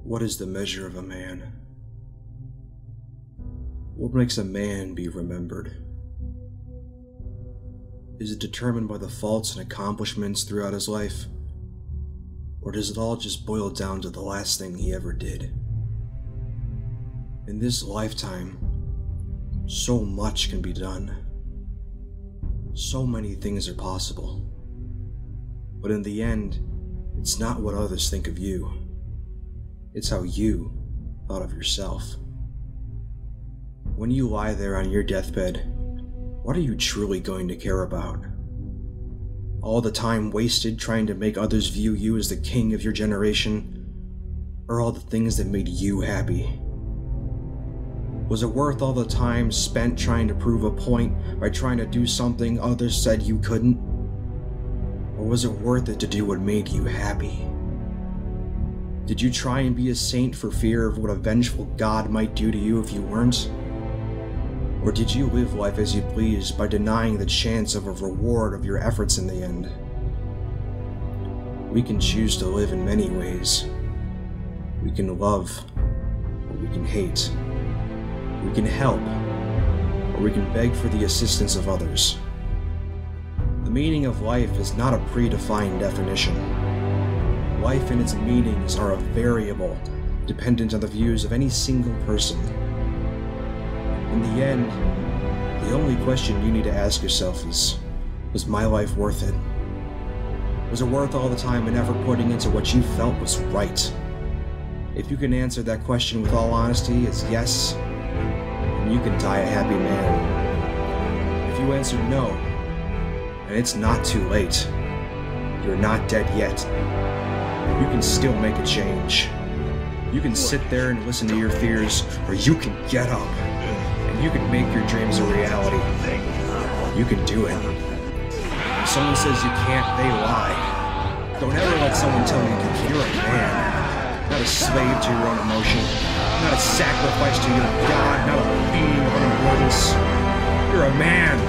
What is the measure of a man? What makes a man be remembered? Is it determined by the faults and accomplishments throughout his life? Or does it all just boil down to the last thing he ever did? In this lifetime, so much can be done. So many things are possible. But in the end, it's not what others think of you. It's how you thought of yourself. When you lie there on your deathbed, what are you truly going to care about? All the time wasted trying to make others view you as the king of your generation? Or all the things that made you happy? Was it worth all the time spent trying to prove a point by trying to do something others said you couldn't? Or was it worth it to do what made you happy? Did you try and be a saint for fear of what a vengeful God might do to you if you weren't? Or did you live life as you pleased by denying the chance of a reward of your efforts in the end? We can choose to live in many ways. We can love, or we can hate. We can help, or we can beg for the assistance of others. The meaning of life is not a predefined definition. Life and its meanings are a variable, dependent on the views of any single person. In the end, the only question you need to ask yourself is, was my life worth it? Was it worth all the time and effort putting into what you felt was right? If you can answer that question with all honesty as yes, then you can die a happy man. If you answer no, and it's not too late, you're not dead yet. You can still make a change. You can sit there and listen to your fears, or you can get up, and you can make your dreams a reality. You can do it. If someone says you can't, they lie. Don't ever let someone tell you you're a man, not a slave to your own emotion, not a sacrifice to your God, not a being of unimportance. You're a man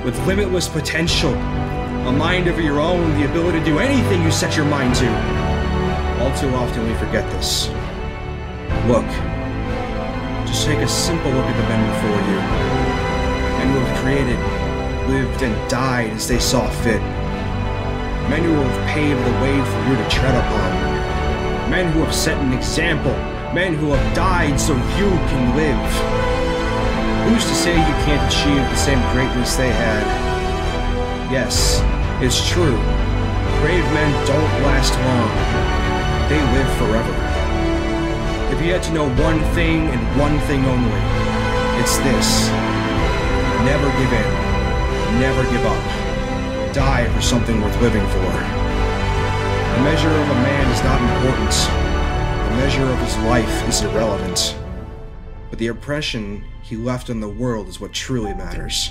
with limitless potential, a mind of your own, the ability to do anything you set your mind to. All too often we forget this. Look. Just take a simple look at the men before you. Men who have created, lived, and died as they saw fit. Men who have paved the way for you to tread upon. Men who have set an example. Men who have died so you can live. Who's to say you can't achieve the same greatness they had? Yes, it's true. Brave men don't last long. They live forever. If you had to know one thing and one thing only, it's this. Never give in. Never give up. Die for something worth living for. The measure of a man is not important. The measure of his life is irrelevant. But the impression he left on the world is what truly matters.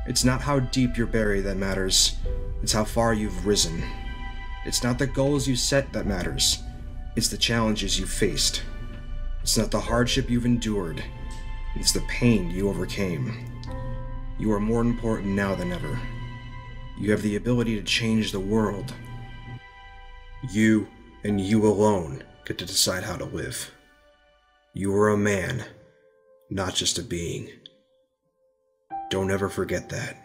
It's not how deep you're buried that matters. It's how far you've risen. It's not the goals you set that matters. It's the challenges you faced. It's not the hardship you've endured. It's the pain you overcame. You are more important now than ever. You have the ability to change the world. You, and you alone, get to decide how to live. You are a man, not just a being. Don't ever forget that.